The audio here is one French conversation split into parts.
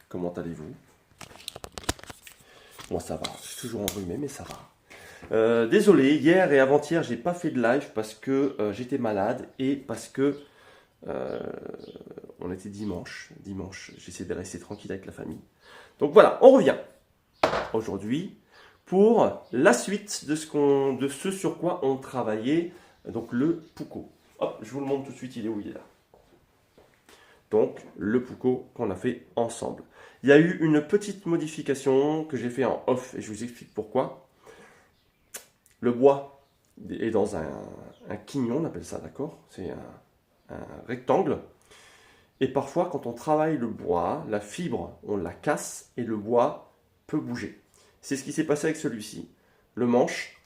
comment allez-vous? Moi ça va, je suis toujours enrhumé mais ça va. Désolé, hier et avant-hier j'ai pas fait de live parce que j'étais malade et parce que euh, on était dimanche. Dimanche, j'essaie de rester tranquille avec la famille. Donc voilà, on revient aujourd'hui pour la suite de ce sur quoi on travaillait, donc le Puko. Hop, je vous le montre tout de suite, il est où? Il est là. Donc le Puko qu'on a fait ensemble. Il y a eu une petite modification que j'ai fait en off et je vous explique pourquoi. Le bois est dans un quignon, on appelle ça, d'accord? C'est un rectangle. Et parfois, quand on travaille le bois, la fibre, on la casse et le bois peut bouger. C'est ce qui s'est passé avec celui-ci. Le manche,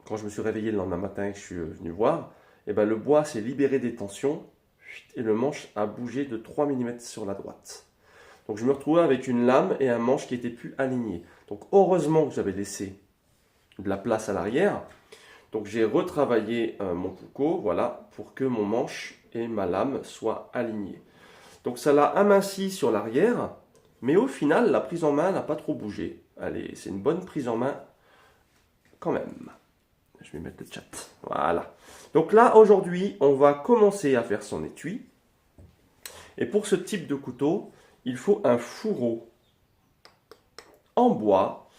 quand je me suis réveillé le lendemain matin et que je suis venu voir, eh ben, le bois s'est libéré des tensions et le manche a bougé de 3 mm sur la droite. Donc je me retrouvais avec une lame et un manche qui n'étaient plus alignés. Donc heureusement que j'avais laissé de la place à l'arrière. Donc j'ai retravaillé mon Puko, voilà, pour que mon manche et ma lame soient alignés. Donc ça l'a aminci sur l'arrière, mais au final, la prise en main n'a pas trop bougé. Allez, c'est une bonne prise en main quand même. Je vais mettre le chat. Voilà. Donc là, aujourd'hui, on va commencer à faire son étui. Et pour ce type de couteau, il faut un fourreau en bois,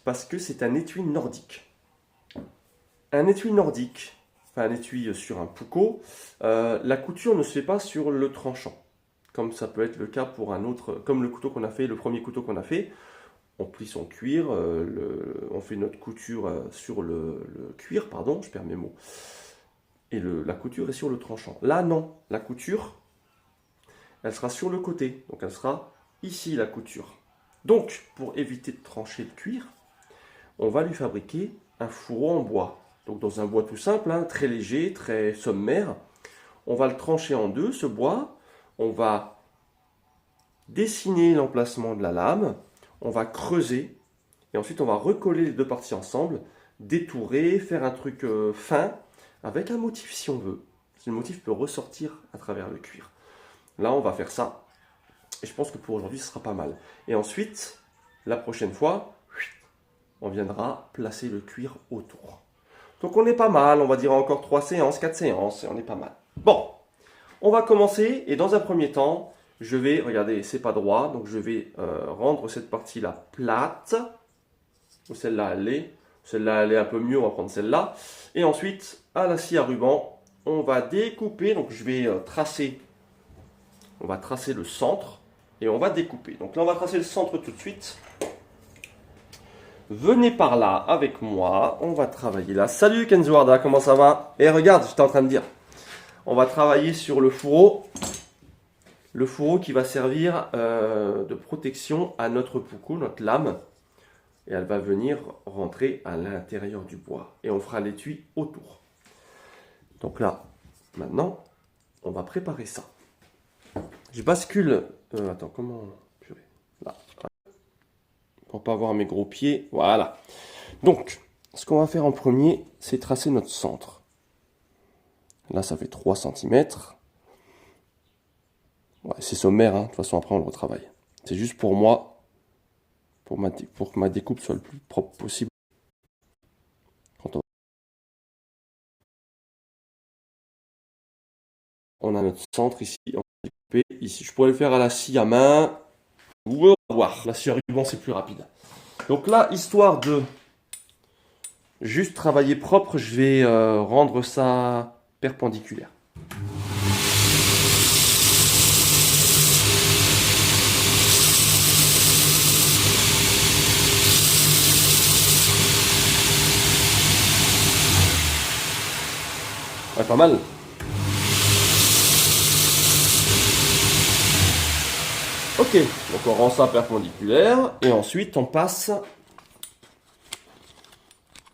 parce que c'est un étui nordique. Un étui nordique, enfin un étui sur un Puko, la couture ne se fait pas sur le tranchant, comme ça peut être le cas pour un autre, comme le couteau qu'on a fait, le premier couteau qu'on a fait. On plie son cuir, on fait notre couture sur le cuir, pardon, je perds mes mots. Et la couture est sur le tranchant. Là, non, la couture, elle sera sur le côté, donc elle sera ici la couture. Donc, pour éviter de trancher le cuir, on va lui fabriquer un fourreau en bois. Donc dans un bois tout simple, hein, très léger, très sommaire. On va le trancher en deux, ce bois. On va dessiner l'emplacement de la lame. On va creuser. Et ensuite, on va recoller les deux parties ensemble, détourer, faire un truc fin, avec un motif si on veut. Le motif peut ressortir à travers le cuir. Là, on va faire ça. Et je pense que pour aujourd'hui, ce sera pas mal. Et ensuite, la prochaine fois, on viendra placer le cuir autour. Donc on est pas mal, on va dire encore 3 séances, 4 séances, et on est pas mal. Bon, on va commencer, et dans un premier temps, je vais, regardez, c'est pas droit, donc je vais rendre cette partie-là plate. Celle-là, elle est. Celle-là, elle est un peu mieux, on va prendre celle-là. Et ensuite, à la scie à ruban, on va découper, donc je vais tracer, on va tracer le centre, et on va découper. Donc là, on va tracer le centre tout de suite. Venez par là avec moi, on va travailler là. Salut Kenzo Arda, comment ça va? Et regarde, j'étais en train de dire, on va travailler sur le fourreau qui va servir de protection à notre Puko, notre lame. Et elle va venir rentrer à l'intérieur du bois. Et on fera l'étui autour. Donc là, maintenant, on va préparer ça. Je bascule, attends, comment... Là. Pour pas avoir mes gros pieds, voilà. Donc, ce qu'on va faire en premier, c'est tracer notre centre. Là, ça fait 3 cm. Ouais, c'est sommaire, hein. De toute façon, après, on le retravaille. C'est juste pour moi, pour que ma découpe soit le plus propre possible. On a notre centre ici, on va découper ici. Je pourrais le faire à la scie à main. On va voir. La scie à ruban, c'est plus rapide. Donc là, histoire de juste travailler propre, je vais rendre ça perpendiculaire. Ouais, pas mal. Ok, donc on rend ça perpendiculaire et ensuite on passe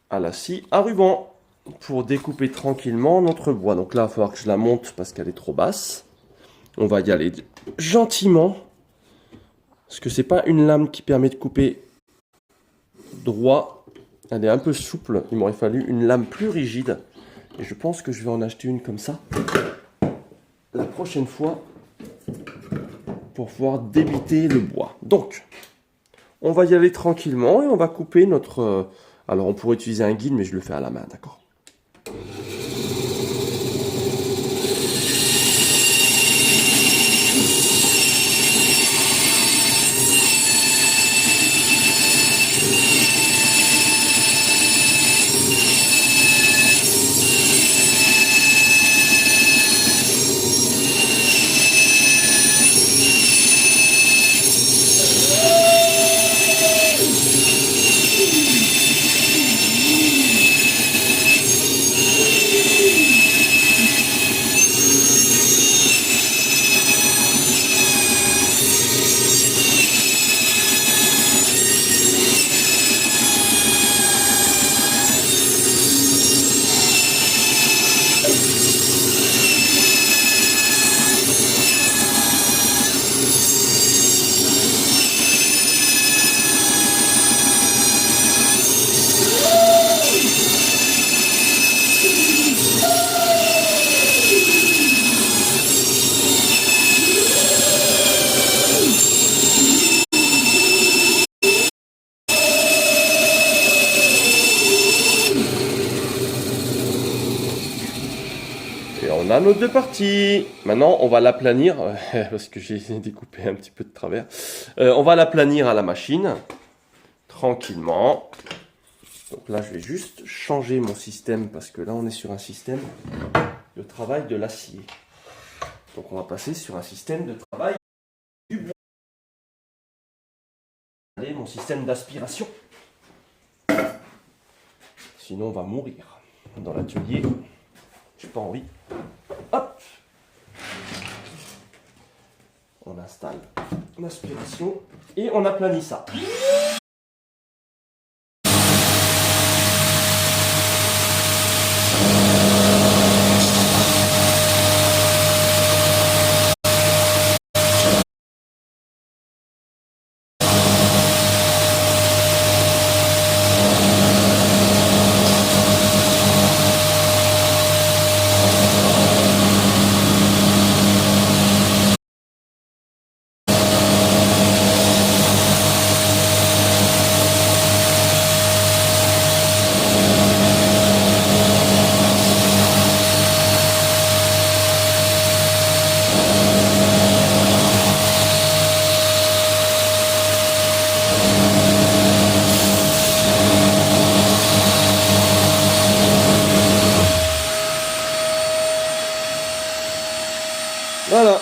à la scie à ruban pour découper tranquillement notre bois. Donc là, il va falloir que je la monte parce qu'elle est trop basse. On va y aller gentiment parce que c'est pas une lame qui permet de couper droit. Elle est un peu souple. Il m'aurait fallu une lame plus rigide et je pense que je vais en acheter une comme ça la prochaine fois pour pouvoir débiter le bois. Donc, on va y aller tranquillement et on va couper notre... alors, on pourrait utiliser un guide, mais je le fais à la main, d'accord? Et on a nos deux parties. Maintenant, on va l'aplanir, parce que j'ai découpé un petit peu de travers. On va l'aplanir à la machine, tranquillement. Donc là, je vais juste changer mon système, parce que là, on est sur un système de travail de l'acier. Donc on va passer sur un système de travail du bois. Allez, mon système d'aspiration. Sinon, on va mourir dans l'atelier. J'ai pas envie. Hop! On installe l'aspiration et on aplanit ça. Voilà.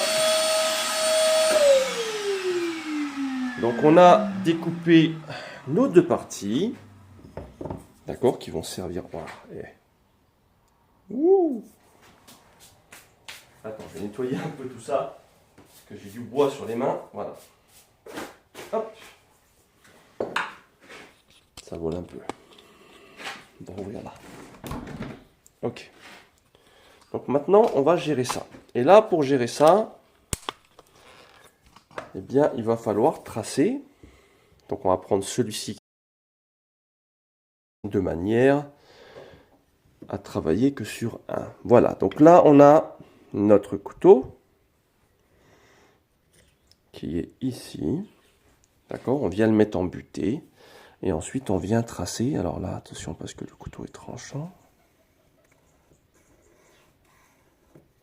Donc on a découpé nos deux parties, d'accord, qui vont servir. Voilà. Ouh. Attends, je vais nettoyer un peu tout ça, parce que j'ai du bois sur les mains. Voilà. Hop. Ça vole un peu. Bon, voilà. Ok. Donc maintenant, on va gérer ça. Et là, pour gérer ça, eh bien, il va falloir tracer. Donc on va prendre celui-ci de manière à travailler que sur un. Voilà, donc là, on a notre couteau qui est ici. D'accord, on vient le mettre en butée. Et ensuite, on vient tracer. Alors là, attention, parce que le couteau est tranchant.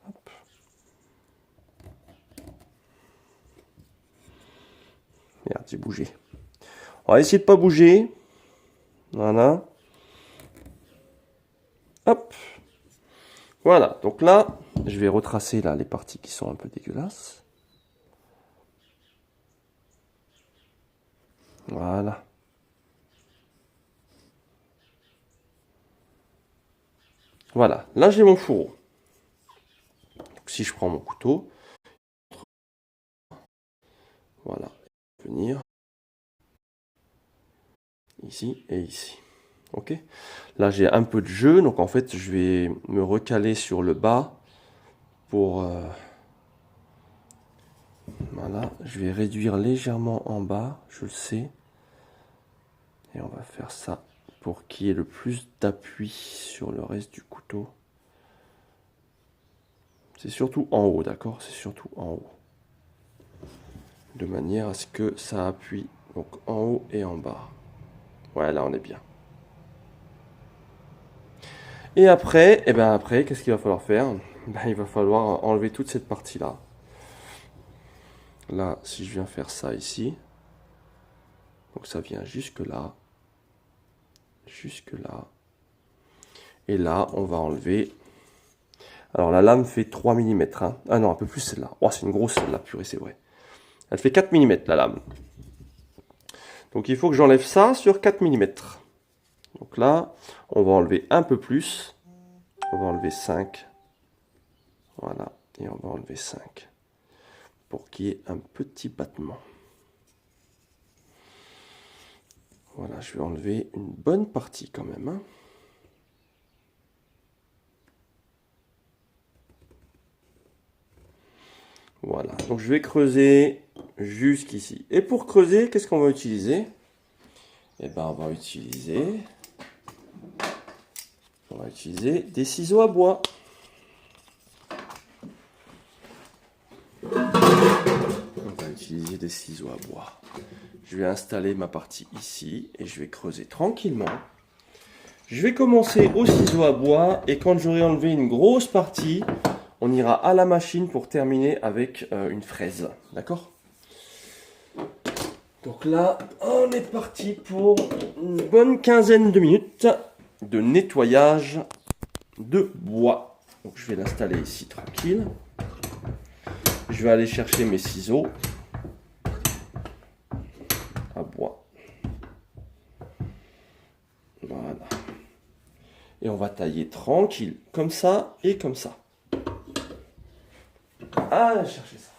Hop. Merde, j'ai bougé. On va essayer de ne pas bouger. Voilà. Hop. Voilà, donc là, je vais retracer là les parties qui sont un peu dégueulasses. Voilà. Voilà, là j'ai mon fourreau. Donc, si je prends mon couteau, voilà, venir ici et ici. Ok. Là j'ai un peu de jeu, donc en fait je vais me recaler sur le bas pour voilà, je vais réduire légèrement en bas, je le sais, et on va faire ça pour qu'il y ait le plus d'appui sur le reste du couteau. C'est surtout en haut, d'accord? C'est surtout en haut. de manière à ce que ça appuie donc en haut et en bas. Ouais, là on est bien. Et après, qu'est-ce qu'il va falloir faire? Il va falloir enlever toute cette partie-là. Là, si je viens faire ça ici, donc ça vient jusque là, jusque là. Et là, on va enlever. Alors la lame fait 3 mm. Hein. Ah non, un peu plus celle-là. Oh, c'est une grosse celle-là, purée, c'est vrai. Elle fait 4 mm la lame. Donc il faut que j'enlève ça sur 4 mm. Donc là, on va enlever un peu plus. On va enlever 5. Voilà. Et on va enlever 5. Pour qu'il y ait un petit battement. Voilà, je vais enlever une bonne partie quand même. Hein. Voilà, donc je vais creuser jusqu'ici. Et pour creuser, qu'est-ce qu'on va utiliser? Eh ben, on va utiliser des ciseaux à bois. On va utiliser des ciseaux à bois. Je vais installer ma partie ici et je vais creuser tranquillement. Je vais commencer au ciseau à bois et quand j'aurai enlevé une grosse partie, on ira à la machine pour terminer avec une fraise. D'accord? Donc là, on est parti pour une bonne quinzaine de minutes de nettoyage de bois. Donc je vais l'installer ici tranquille. Je vais aller chercher mes ciseaux à bois. Voilà. Et on va tailler tranquille, comme ça et comme ça. Allez chercher ça.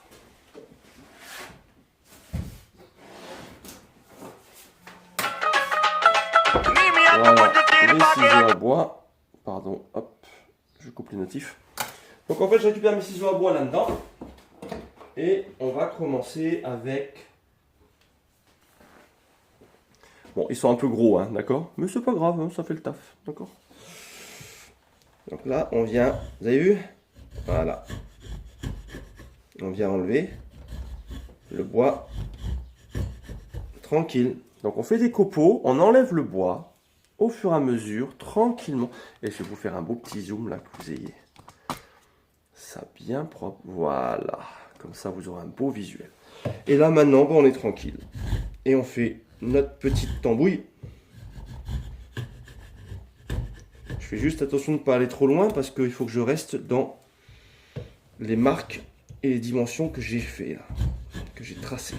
Voilà, les ciseaux à bois. Pardon, hop, je coupe les notifs. Donc en fait, je récupère mes ciseaux à bois là-dedans. Et on va commencer avec... Bon, ils sont un peu gros, hein, d'accord? Mais c'est pas grave, hein, ça fait le taf, d'accord? Donc là, on vient... Vous avez vu? Voilà. On vient enlever le bois tranquille. Donc on fait des copeaux, on enlève le bois au fur et à mesure, tranquillement. Et je vais vous faire un beau petit zoom là, que vous ayez ça bien propre. Voilà, comme ça vous aurez un beau visuel. Et là maintenant, on est tranquille. Et on fait notre petite tambouille. Je fais juste attention de ne pas aller trop loin parce qu'il faut que je reste dans les marques et les dimensions que j'ai fait là, que j'ai tracées.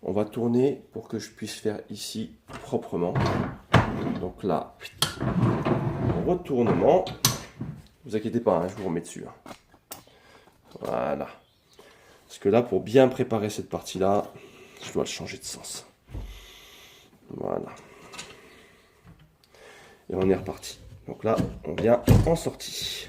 On va tourner pour que je puisse faire ici proprement. Donc là, retournement. Ne vous inquiétez pas, hein, je vous remets dessus. Hein. Voilà. Parce que là, pour bien préparer cette partie-là, je dois le changer de sens. Voilà. Et on est reparti. Donc là, on vient en sortie.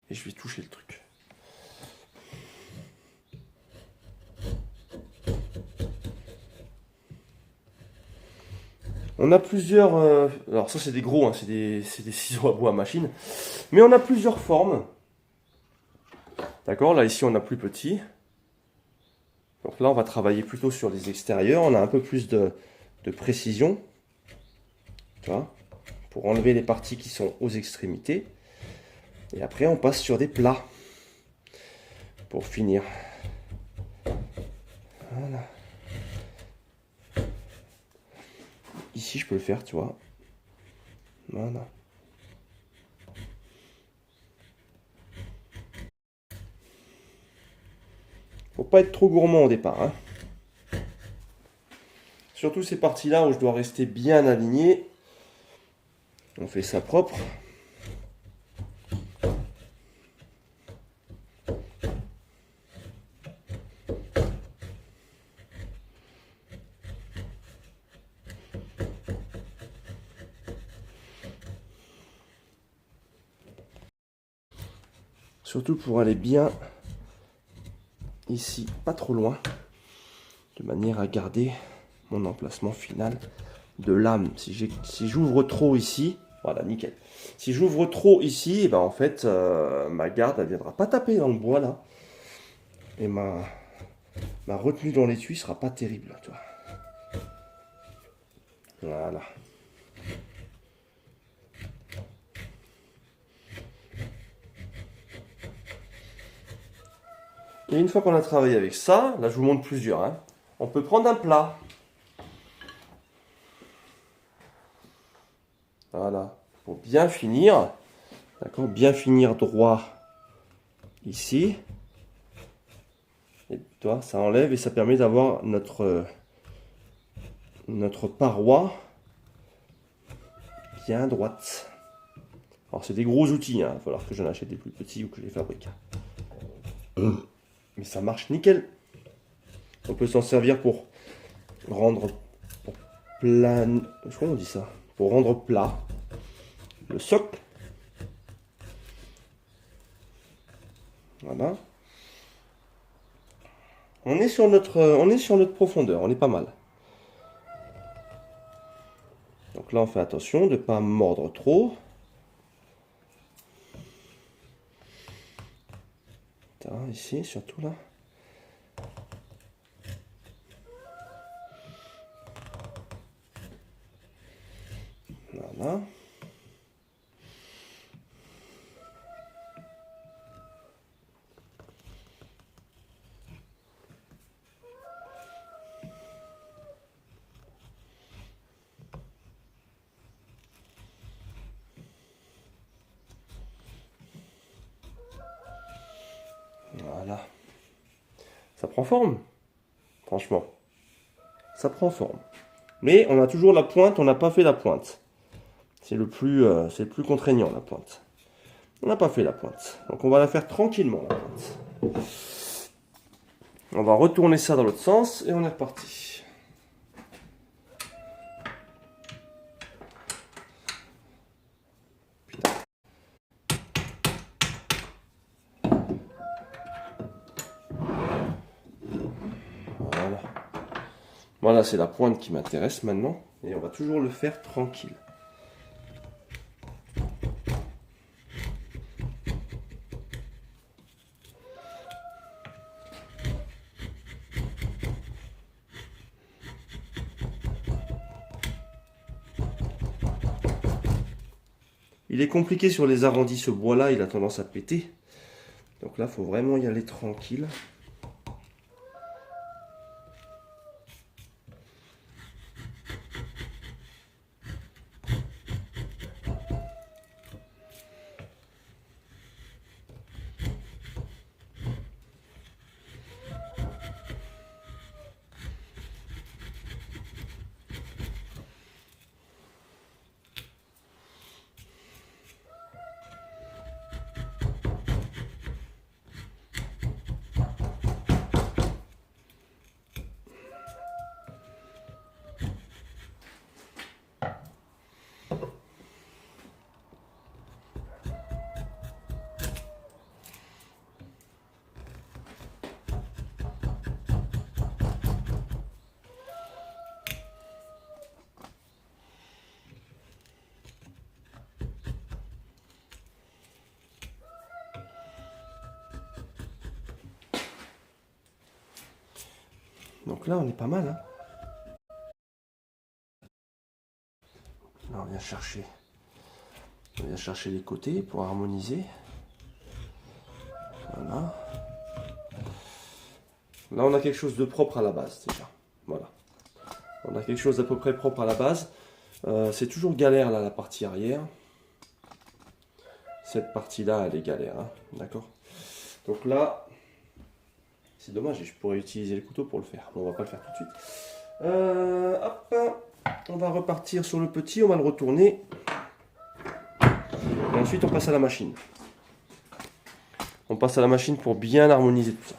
Et je vais toucher le truc. On a plusieurs... alors ça c'est des gros, hein, c'est des ciseaux à bois à machine. Mais on a plusieurs formes. D'accord, là ici on a plus petit. Donc là on va travailler plutôt sur les extérieurs. On a un peu plus de précision. Tu vois, pour enlever les parties qui sont aux extrémités. Et après on passe sur des plats. Pour finir. Voilà. Ici je peux le faire, tu vois. Voilà. Faut pas être trop gourmand au départ, hein. Surtout ces parties-là où je dois rester bien aligné. On fait ça propre. Surtout pour aller bien ici, pas trop loin, de manière à garder mon emplacement final de lame. Si j'ouvre trop ici, voilà, nickel. Si j'ouvre trop ici, et ben en fait, ma garde, elle viendra pas taper dans le bois là. Et ma retenue dans l'étui sera pas terrible, tu vois. Voilà. Et une fois qu'on a travaillé avec ça, là je vous montre plusieurs, hein, on peut prendre un plat. Voilà, pour bien finir, d'accord, bien finir droit ici. Et toi, ça enlève et ça permet d'avoir notre paroi bien droite. Alors c'est des gros outils, hein, il va falloir que j'en achète des plus petits ou que je les fabrique. Mais ça marche nickel. On peut s'en servir pour rendre plat. Comment on dit ça? Pour rendre plat le socle. Voilà. On est sur notre profondeur, on est pas mal. Donc là, on fait attention de ne pas mordre trop. Ici, surtout là. Voilà. Voilà. Ça prend forme. Franchement. Ça prend forme. Mais on a toujours la pointe, on n'a pas fait la pointe. C'est le plus contraignant, la pointe. On n'a pas fait la pointe. Donc on va la faire tranquillement, la pointe. On va retourner ça dans l'autre sens et on est reparti. Putain. Voilà. Voilà, c'est la pointe qui m'intéresse maintenant. Et on va toujours le faire tranquille. Il est compliqué sur les arrondis, ce bois-là, il a tendance à péter. Donc là, il faut vraiment y aller tranquille. Donc là, on est pas mal. Hein. Là, on vient chercher les côtés pour harmoniser. Voilà. Là, on a quelque chose de propre à la base déjà. Voilà. On a quelque chose d'à peu près propre à la base. C'est toujours galère là, la partie arrière. Cette partie-là, elle est galère. Hein. D'accord. Donc là, c'est dommage, je pourrais utiliser le couteau pour le faire. Bon, on va pas le faire tout de suite. Hop, on va repartir sur le petit, on va le retourner. Et ensuite, on passe à la machine. On passe à la machine pour bien harmoniser tout ça.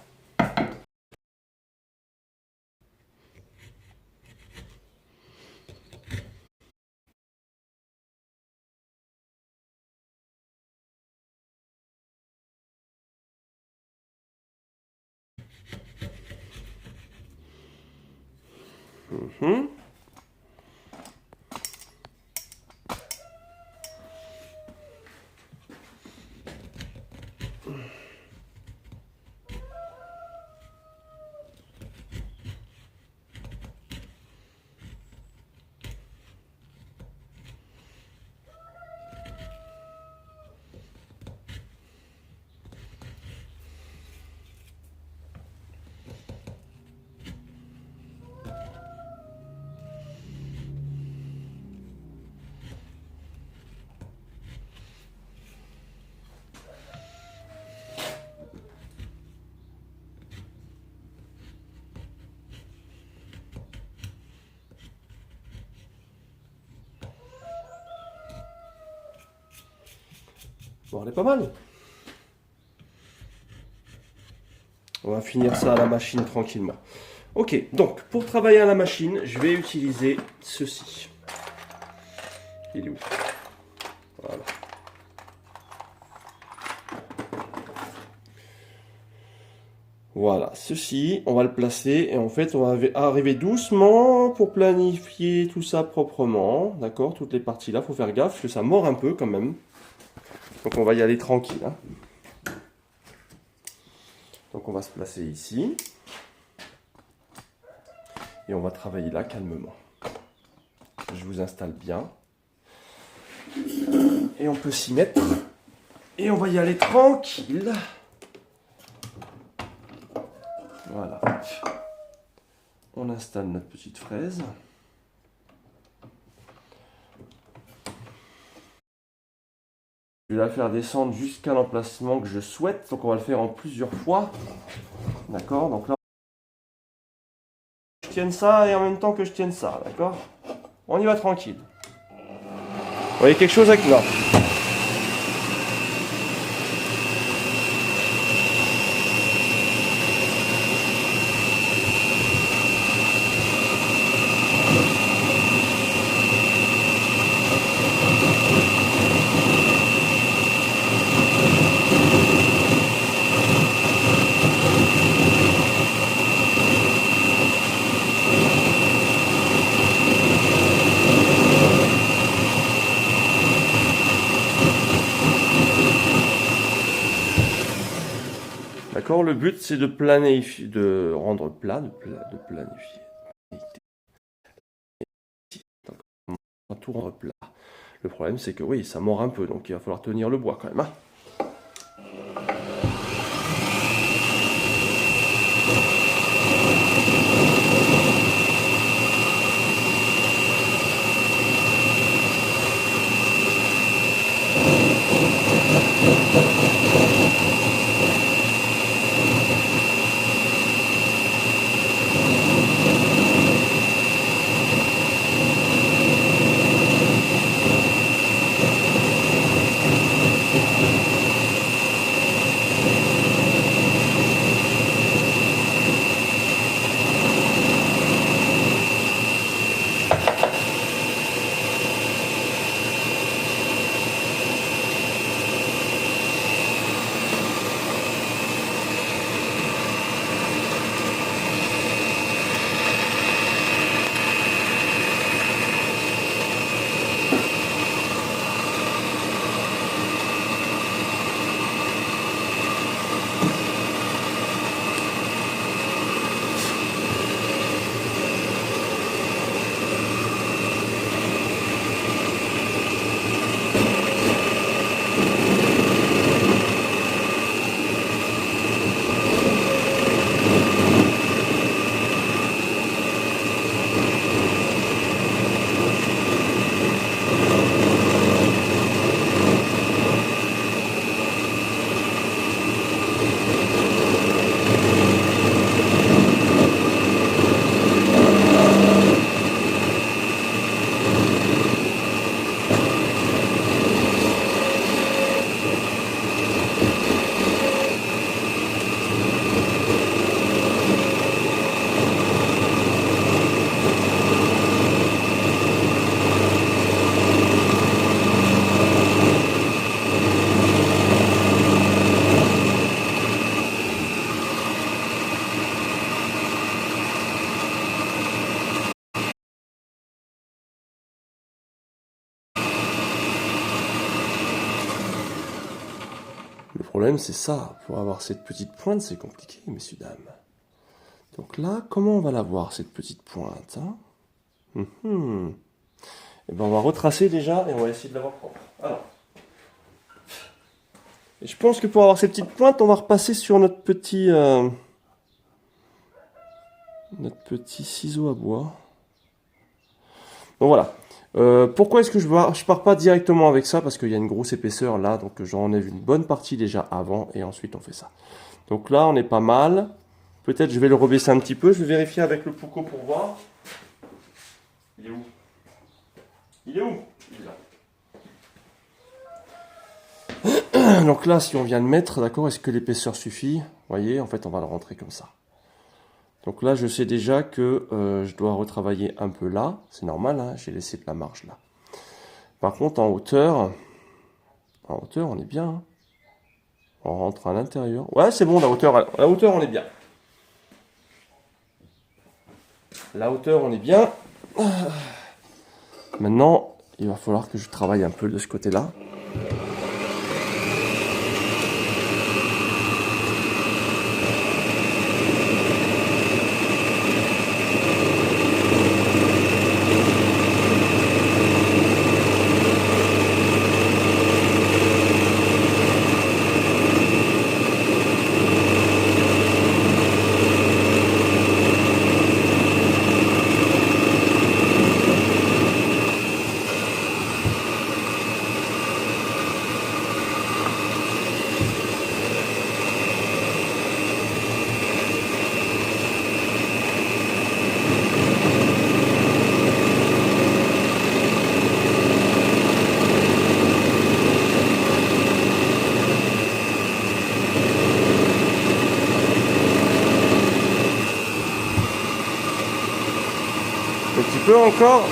Bon, elle est pas mal. On va finir ça à la machine tranquillement. Ok, donc pour travailler à la machine, je vais utiliser ceci. Il est où? Voilà. Voilà, ceci, on va le placer et en fait on va arriver doucement pour planifier tout ça proprement. D'accord, toutes les parties là, faut faire gaffe parce que ça mord un peu quand même. Donc on va y aller tranquille. Hein. Donc on va se placer ici. Et on va travailler là calmement. Je vous installe bien. Et on peut s'y mettre. Et on va y aller tranquille. Voilà. On installe notre petite fraise. Je vais la faire descendre jusqu'à l'emplacement que je souhaite. Donc on va le faire en plusieurs fois. D'accord. Donc là, je tienne ça et en même temps que je tienne ça. D'accord. On y va tranquille. Vous voyez quelque chose avec là. D'accord, le but c'est de planifier, de rendre plat, de planifier. Donc, on va tout rendre plat. Le problème c'est que oui, ça mord un peu, donc il va falloir tenir le bois quand même. Hein. problème, c'est ça. Pour avoir cette petite pointe, c'est compliqué, messieurs, dames. Donc là, comment on va la voir, cette petite pointe, hein? Et ben, on va retracer déjà et on va essayer de l'avoir propre. Alors. Et je pense que pour avoir ces petites pointes, on va repasser sur notre petit ciseau à bois. Donc voilà. Pourquoi est-ce que je pars pas directement avec ça? Parce qu'il y a une grosse épaisseur là, donc j'en enlève une bonne partie déjà avant et ensuite on fait ça. Donc là, on est pas mal. Peut-être je vais le rebaisser un petit peu. Je vais vérifier avec le Pouco pour voir. Il est où? Il est où? Il est là. Donc là, si on vient le mettre, d'accord, est-ce que l'épaisseur suffit? Vous voyez, en fait, on va le rentrer comme ça. Donc là, je sais déjà que je dois retravailler un peu là. C'est normal, hein, j'ai laissé de la marge là. Par contre, en hauteur, on est bien. Hein. On rentre à l'intérieur. Ouais, c'est bon, la hauteur, on est bien. La hauteur, on est bien. Maintenant, il va falloir que je travaille un peu de ce côté-là. Un petit peu encore.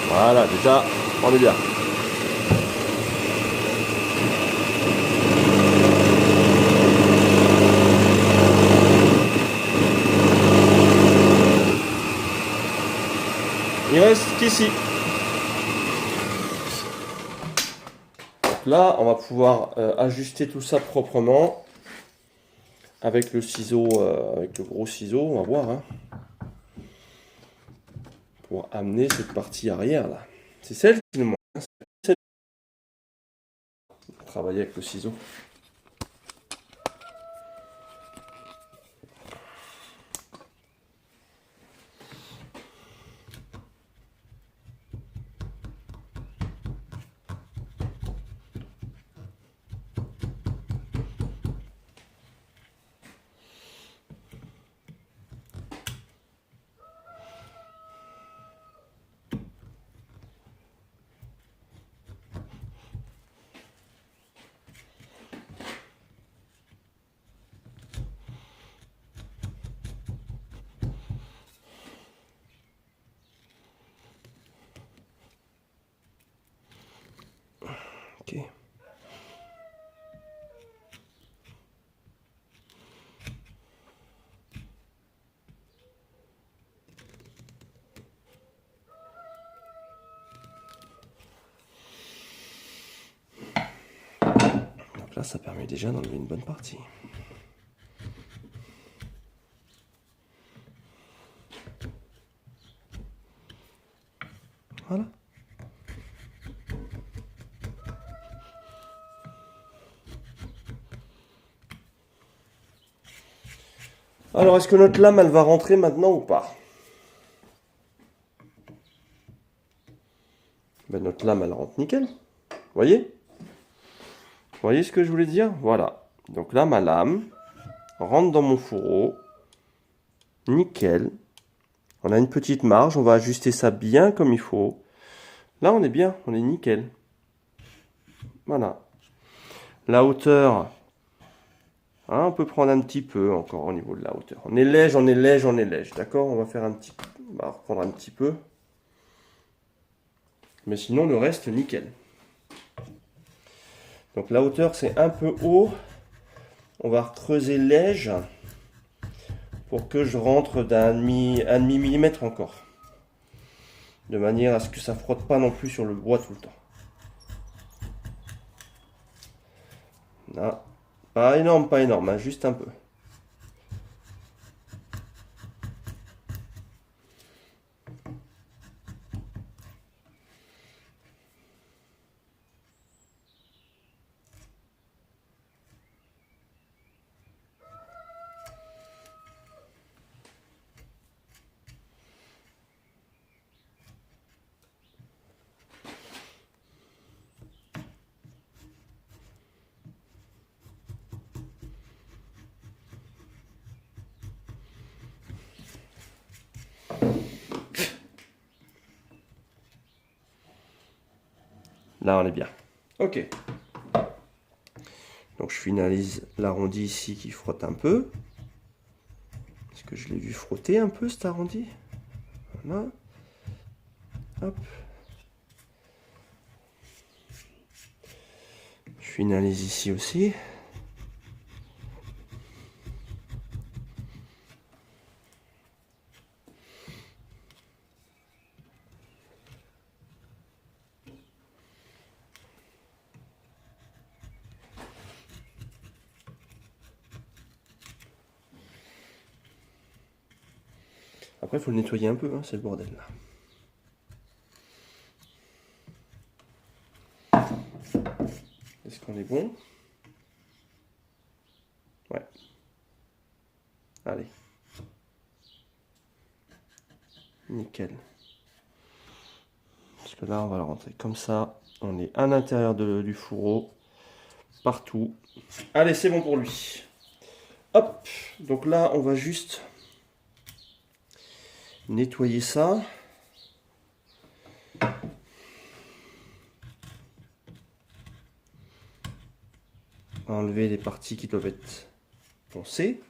Voilà, déjà, on est bien. Il reste qu'ici. Là, on va pouvoir ajuster tout ça proprement avec le ciseau, avec le gros ciseau, on va voir. Hein, pour amener cette partie arrière là. C'est celle qui nous manque. Hein, travailler avec le ciseau. Ok. Donc là, ça permet déjà d'enlever une bonne partie. Voilà. Alors, est-ce que notre lame, elle va rentrer maintenant ou pas? Ben, notre lame, elle rentre nickel. Vous voyez? Vous voyez ce que je voulais dire? Voilà. Donc là, ma lame rentre dans mon fourreau. Nickel. On a une petite marge. On va ajuster ça bien comme il faut. Là, on est bien. On est nickel. Voilà. La hauteur... Hein, on peut prendre un petit peu encore au niveau de la hauteur. On est léger, on est léger, on est léger. D'accord? On va faire un petit peu. On va reprendre un petit peu. Mais sinon, le reste, nickel. Donc la hauteur, c'est un peu haut. On va creuser léger pour que je rentre d'un demi millimètre encore. De manière à ce que ça ne frotte pas non plus sur le bois tout le temps. Là. Pas énorme, hein, juste un peu. Là, on est bien. Ok. Donc, je finalise l'arrondi ici qui frotte un peu. Parce que je l'ai vu frotter un peu, cet arrondi. Voilà. Hop. Je finalise ici aussi. Après, il faut le nettoyer un peu, hein, c'est le bordel là. Est-ce qu'on est bon? Ouais. Allez. Nickel. Parce que là, on va le rentrer comme ça. On est à l'intérieur du fourreau. Partout. Allez, c'est bon pour lui. Hop. Donc là, on va juste nettoyer ça. Enlever les parties qui doivent être poncées.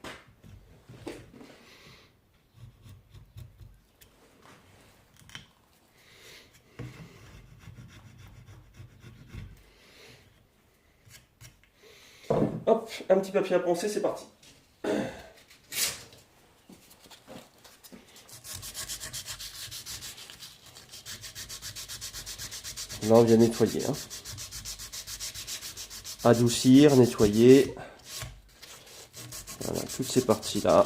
Hop, un petit papier à poncer, c'est parti. Là, on vient nettoyer. Hein. Adoucir, nettoyer. Voilà, toutes ces parties-là.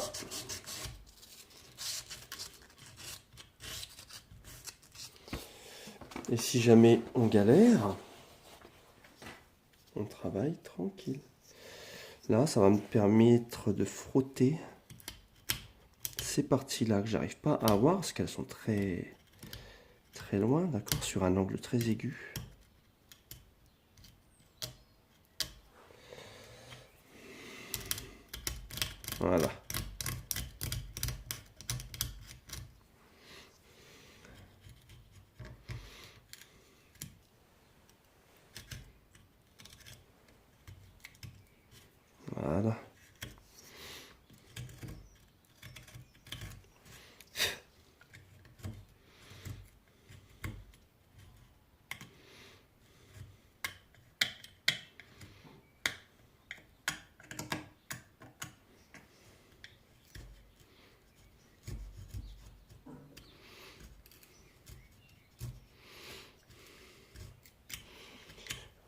Et si jamais on galère, on travaille tranquille. Là, ça va me permettre de frotter ces parties-là que j'arrive pas à avoir parce qu'elles sont très loin, d'accord, sur un angle très aigu. Voilà. Voilà.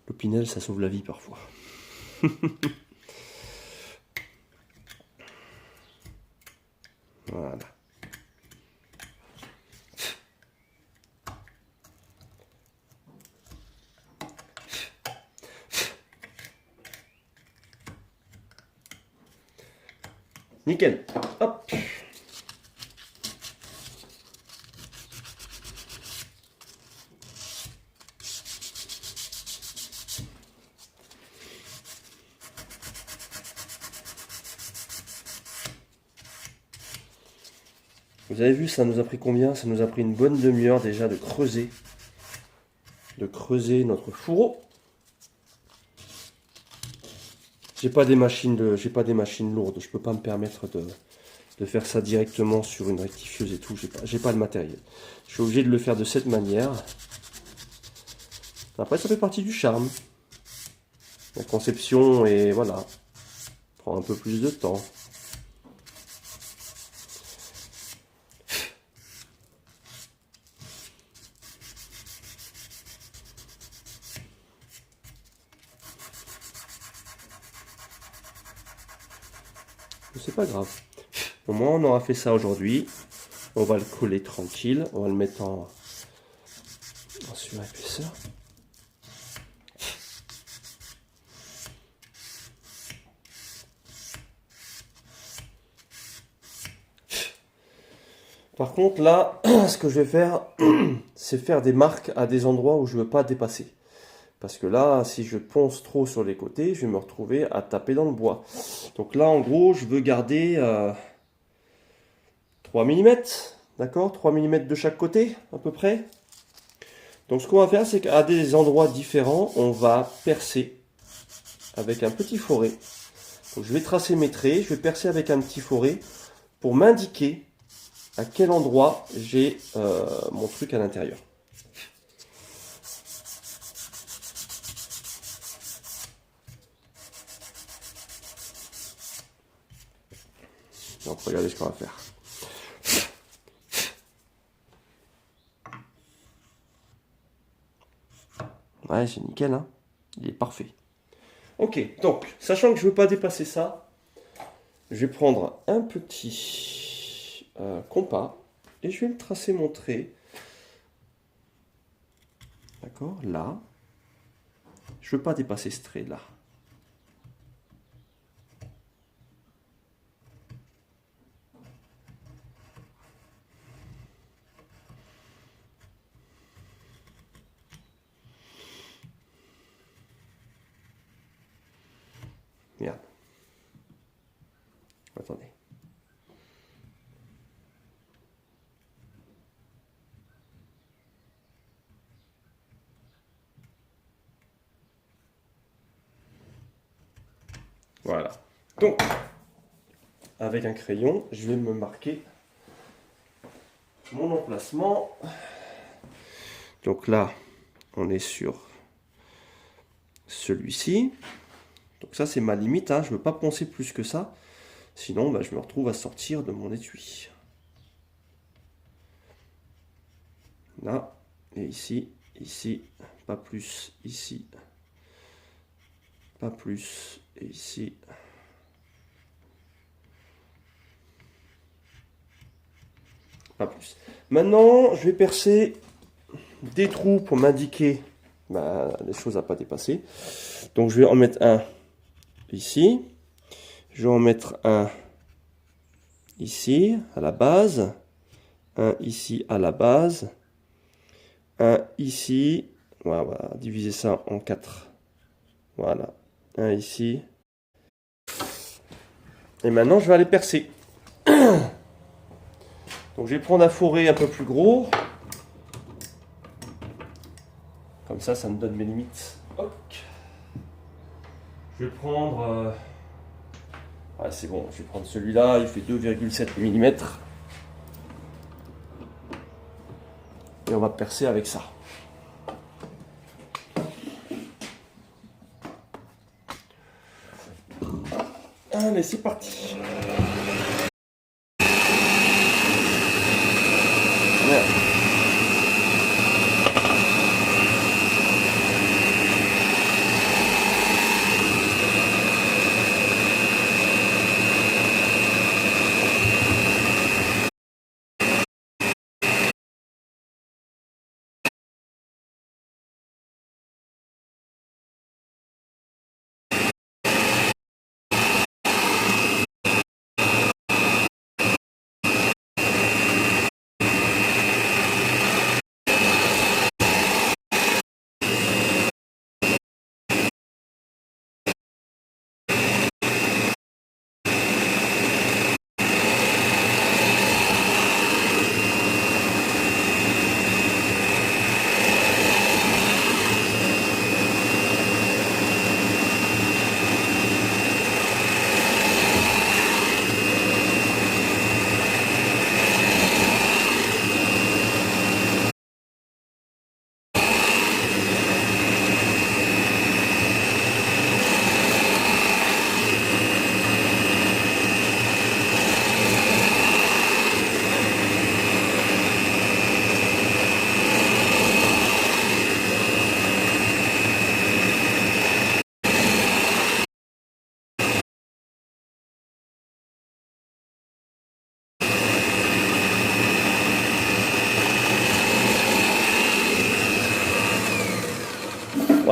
L'opinel, ça sauve la vie parfois. Voilà. Nickel. Hop. Vous avez vu, ça nous a pris combien? Ça nous a pris une bonne demi-heure déjà de creuser. De creuser notre fourreau. J'ai pas des machines lourdes. Je peux pas me permettre de faire ça directement sur une rectifieuse et tout. J'ai pas le matériel. Je suis obligé de le faire de cette manière. Après, ça fait partie du charme. La conception et voilà, prend un peu plus de temps. C'est pas grave. Au moins, on aura fait ça aujourd'hui. On va le coller tranquille. On va le mettre en surépaisseur. Par contre, là, ce que je vais faire, c'est faire des marques à des endroits où je ne veux pas dépasser. Parce que là, si je ponce trop sur les côtés, je vais me retrouver à taper dans le bois. Donc là, en gros, je veux garder 3 mm. D'accord? 3 mm de chaque côté, à peu près. Donc ce qu'on va faire, c'est qu'à des endroits différents, on va percer avec un petit foret. Donc je vais tracer mes traits, je vais percer avec un petit foret pour m'indiquer à quel endroit j'ai mon truc à l'intérieur. Donc regardez ce qu'on va faire. Ouais, c'est nickel, hein. Il est parfait. Ok, donc, sachant que je ne veux pas dépasser ça, je vais prendre un petit compas et je vais me tracer mon trait. D'accord, là. Je ne veux pas dépasser ce trait là. Merde. Attendez. Voilà. Donc, avec un crayon, je vais me marquer mon emplacement. Donc là, on est sur celui-ci. Donc ça, c'est ma limite, hein. Je ne veux pas poncer plus que ça. Sinon, bah, je me retrouve à sortir de mon étui. Là, et ici, ici, pas plus, ici, pas plus, et ici. Pas plus. Maintenant, je vais percer des trous pour m'indiquer les choses à pas dépasser. Donc, je vais en mettre un ici. Je vais en mettre un ici, à la base. Un ici, à la base. Un ici. Voilà, voilà, diviser ça en 4. Voilà. Un ici. Et maintenant, je vais aller percer. Donc, je vais prendre un foret un peu plus gros. Comme ça me donne mes limites. Hop. Je vais prendre... Ah, c'est bon, je vais prendre celui-là, il fait 2,7 mm. Et on va percer avec ça. Allez, c'est parti. Merde.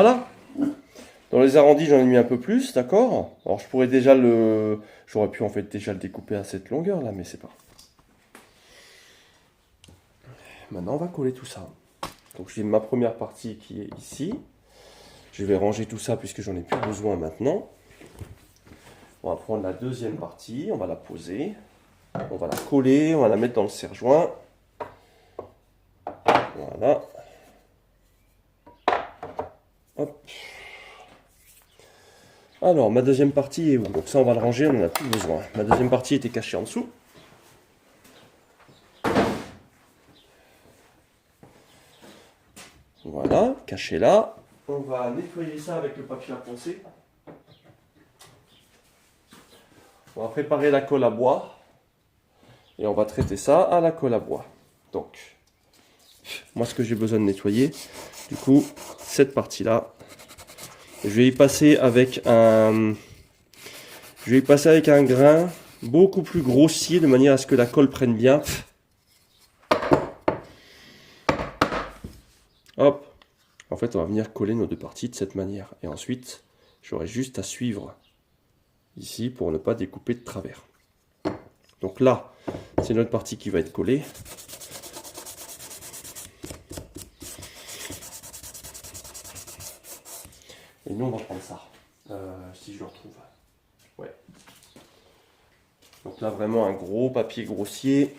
Voilà. Dans les arrondis, j'en ai mis un peu plus, d'accord? Alors, je pourrais déjà le... J'aurais pu en fait déjà le découper à cette longueur là, mais c'est pas grave. Maintenant, on va coller tout ça. Donc, j'ai ma première partie qui est ici. Je vais ranger tout ça puisque j'en ai plus besoin maintenant. On va prendre la deuxième partie, on va la poser. On va la coller, on va la mettre dans le serre-joint. Voilà. Hop. Alors, ma deuxième partie est où? Donc ça, on va le ranger, on n'en a plus besoin. Ma deuxième partie était cachée en dessous. Voilà, cachée là. On va nettoyer ça avec le papier à poncer. On va préparer la colle à bois. Et on va traiter ça à la colle à bois. Donc, moi, ce que j'ai besoin de nettoyer, du coup, cette partie-là, je vais y passer avec un grain beaucoup plus grossier de manière à ce que la colle prenne bien. Hop. En fait, on va venir coller nos deux parties de cette manière. Et ensuite, j'aurai juste à suivre ici pour ne pas découper de travers. Donc là, c'est notre partie qui va être collée. Et nous, on va prendre ça. Si je le retrouve. Ouais. Donc là, vraiment un gros papier grossier.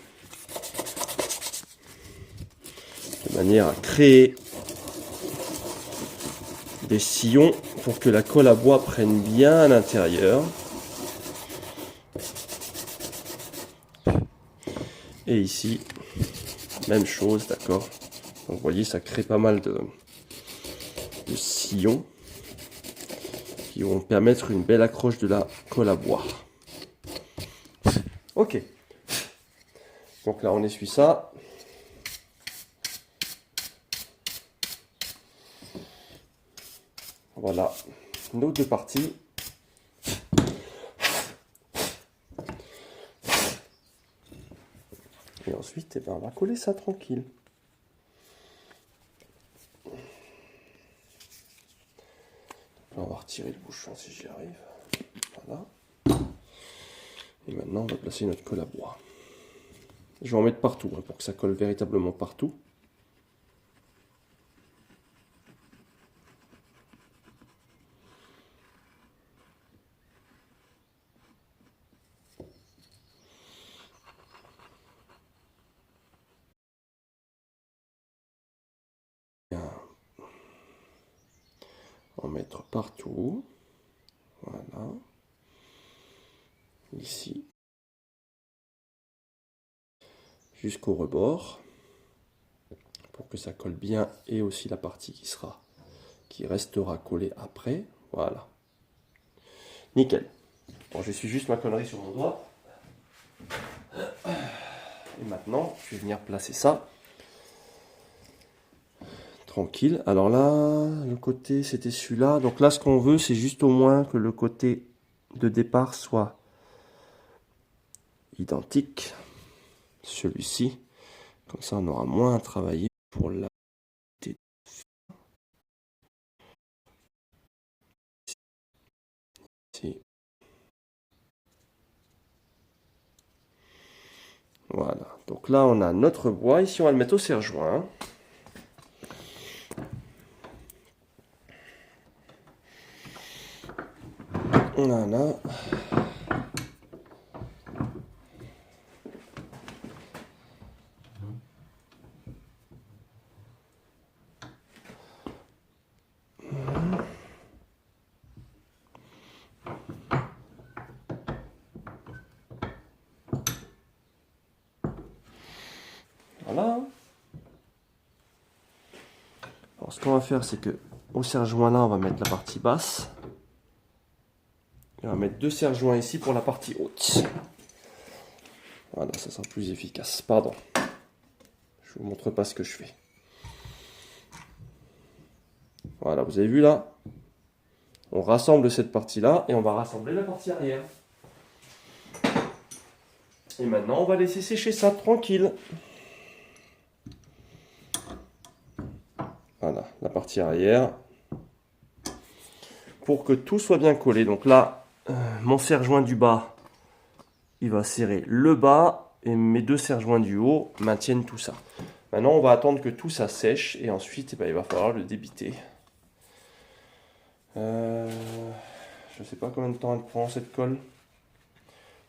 De manière à créer des sillons pour que la colle à bois prenne bien à l'intérieur. Et ici, même chose, d'accord. Donc vous voyez, ça crée pas mal de sillons qui vont permettre une belle accroche de la colle à bois. Ok. Donc là, on essuie ça. Voilà nos deux parties. Et ensuite, eh ben, on va coller ça tranquille. Là, on va retirer le bouchon si j'y arrive. Voilà. Et maintenant, on va placer notre colle à bois. Je vais en mettre partout hein, pour que ça colle véritablement partout. En mettre partout. Voilà. Ici. Jusqu'au rebord. Pour que ça colle bien. Et aussi la partie qui restera collée après. Voilà. Nickel. Bon, j'essuie juste ma connerie sur mon doigt. Et maintenant, je vais venir placer ça. Tranquille. Alors là, le côté, c'était celui-là. Donc là, ce qu'on veut, c'est juste au moins que le côté de départ soit identique. Celui-ci. Comme ça, on aura moins à travailler pour la... Ici. Voilà. Donc là, on a notre bois. Ici, on va le mettre au serre-joint. Voilà. Voilà. Alors, ce qu'on va faire, c'est que au serre-joint là, on va mettre la partie basse. Et on va mettre deux serre-joints ici pour la partie haute. Voilà, ça sera plus efficace. Pardon. Je vous montre pas ce que je fais. Voilà, vous avez vu là? On rassemble cette partie-là et on va rassembler la partie arrière. Et maintenant, on va laisser sécher ça tranquille. Voilà, la partie arrière. pour que tout soit bien collé. Donc là, mon serre-joint du bas, il va serrer le bas et mes deux serre-joints du haut maintiennent tout ça. Maintenant, on va attendre que tout ça sèche et ensuite, il va falloir le débiter. Je ne sais pas combien de temps elle prend cette colle.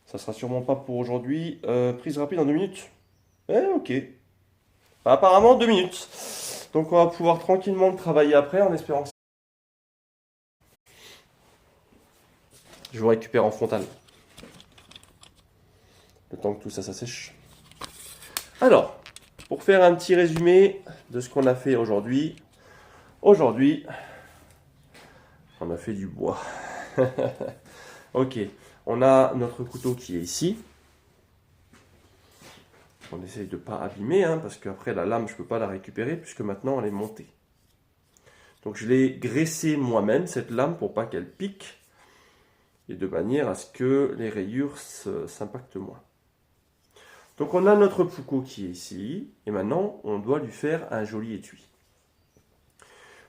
Ça sera sûrement pas pour aujourd'hui. Prise rapide en 2 minutes. Ok. Apparemment 2 minutes. Donc on va pouvoir tranquillement le travailler après en espérant que je vous récupère en frontal. Le temps que tout ça sèche. Alors, pour faire un petit résumé de ce qu'on a fait aujourd'hui. Aujourd'hui, on a fait du bois. Ok, on a notre couteau qui est ici. On essaye de ne pas abîmer, parce qu'après la lame, je ne peux pas la récupérer puisque maintenant elle est montée. Donc je l'ai graissée moi-même, cette lame, pour pas qu'elle pique. Et de manière à ce que les rayures s'impactent moins. Donc on a notre Puukko qui est ici. Et maintenant, on doit lui faire un joli étui.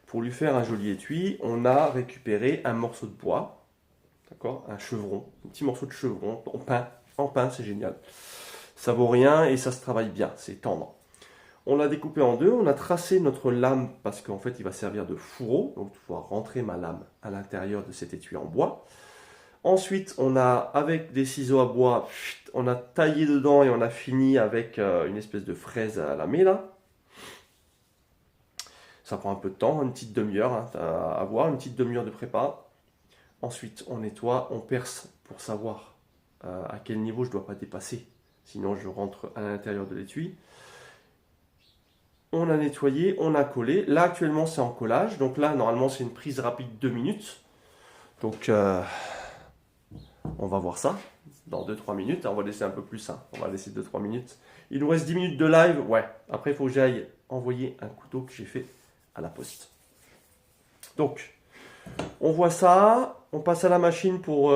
Pour lui faire un joli étui, on a récupéré un morceau de bois. D'accord, un chevron, un petit morceau de chevron en pain, c'est génial. Ça vaut rien et ça se travaille bien, c'est tendre. On l'a découpé en deux, on a tracé notre lame parce qu'en fait il va servir de fourreau, donc il faut rentrer ma lame à l'intérieur de cet étui en bois. Ensuite, on a, avec des ciseaux à bois, on a taillé dedans et on a fini avec une espèce de fraise à lamer là. Ça prend un peu de temps, une petite demi-heure à avoir, une petite demi-heure de prépa. Ensuite, on nettoie, on perce pour savoir à quel niveau je ne dois pas dépasser. Sinon, je rentre à l'intérieur de l'étui. On a nettoyé, on a collé. Là, actuellement, c'est en collage. Donc là, normalement, c'est une prise rapide 2 minutes. Donc, on va voir ça dans 2-3 minutes. On va laisser un peu plus. On va laisser 2-3 minutes. Il nous reste 10 minutes de live. Ouais. Après, il faut que j'aille envoyer un couteau que j'ai fait à la poste. Donc, on voit ça. On passe à la machine pour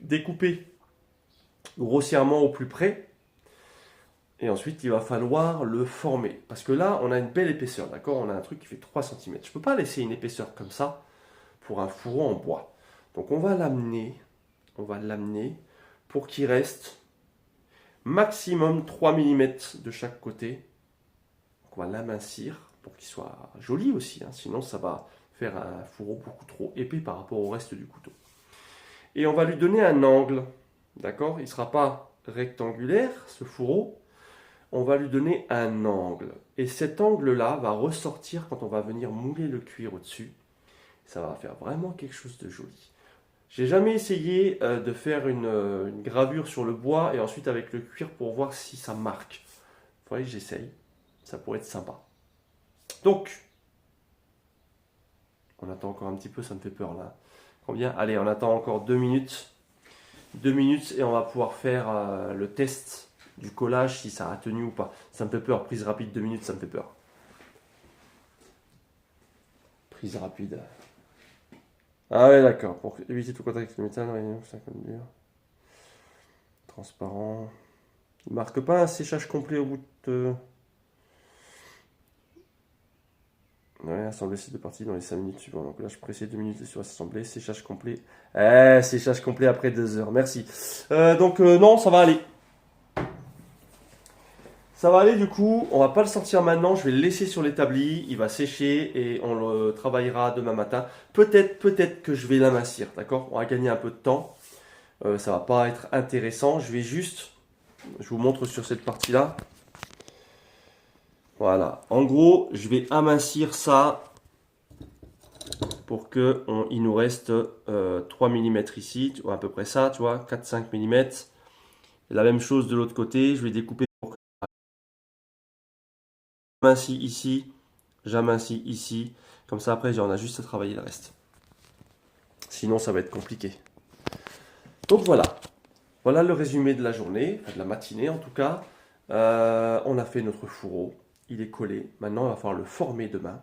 découper grossièrement au plus près. Et ensuite, il va falloir le former. Parce que là, on a une belle épaisseur, d'accord? On a un truc qui fait 3 cm. Je ne peux pas laisser une épaisseur comme ça pour un fourreau en bois. Donc, on va l'amener pour qu'il reste maximum 3 mm de chaque côté. Donc, on va l'amincir pour qu'il soit joli aussi. Sinon, ça va faire un fourreau beaucoup trop épais par rapport au reste du couteau. Et on va lui donner un angle, d'accord? Il ne sera pas rectangulaire, ce fourreau. On va lui donner un angle. Et cet angle-là va ressortir quand on va venir mouler le cuir au-dessus. Ça va faire vraiment quelque chose de joli. J'ai jamais essayé de faire une gravure sur le bois et ensuite avec le cuir pour voir si ça marque. Il faudrait que j'essaye. Ça pourrait être sympa. Donc, on attend encore un petit peu, ça me fait peur là. Combien? Allez, on attend encore 2 minutes. 2 minutes et on va pouvoir faire le test du collage, si ça a tenu ou pas. Ça me fait peur, prise rapide 2 minutes, ça me fait peur. Prise rapide. Ah ouais, d'accord. Pour éviter tout contact avec le métal, ça comme dur. Transparent. Il marque pas un séchage complet au bout de... Ouais, assembler ces deux parties dans les 5 minutes suivantes. Donc là, je pressais 2 minutes sur assembler. Séchage complet. Séchage complet après 2 heures. Merci. Non, ça va aller. Ça va aller du coup, on va pas le sortir maintenant, je vais le laisser sur l'établi, il va sécher et on le travaillera demain matin. Peut-être que je vais l'amincir, d'accord? On va gagner un peu de temps, ça va pas être intéressant, je vous montre sur cette partie-là. Voilà, en gros, je vais amincir ça pour qu'il nous reste 3 mm ici, à peu près ça, tu vois, 4-5 mm. Et la même chose de l'autre côté, je vais découper. J'amincis ici, j'amincis ici. Comme ça, après, on a juste à travailler le reste. Sinon, ça va être compliqué. Donc voilà. Voilà le résumé de la journée, de la matinée en tout cas. On a fait notre fourreau. Il est collé. Maintenant, il va falloir le former demain.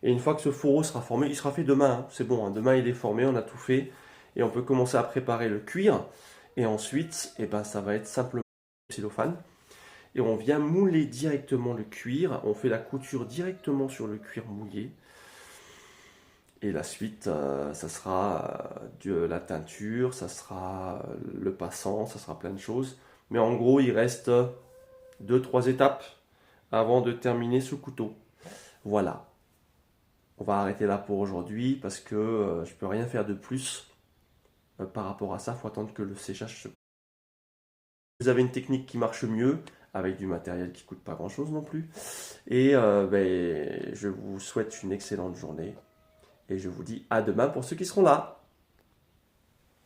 Et une fois que ce fourreau sera formé, il sera fait demain. C'est bon, demain il est formé, on a tout fait. Et on peut commencer à préparer le cuir. Et ensuite, ça va être simplement le cellophane. Et on vient mouler directement le cuir. On fait la couture directement sur le cuir mouillé. Et la suite, ça sera de la teinture, ça sera le passant, ça sera plein de choses. Mais en gros, il reste deux, trois étapes avant de terminer ce couteau. Voilà. On va arrêter là pour aujourd'hui parce que je peux rien faire de plus par rapport à ça. Il faut attendre que le séchage se... Vous avez une technique qui marche mieux avec du matériel qui coûte pas grand chose non plus. Et je vous souhaite une excellente journée. Et je vous dis à demain pour ceux qui seront là.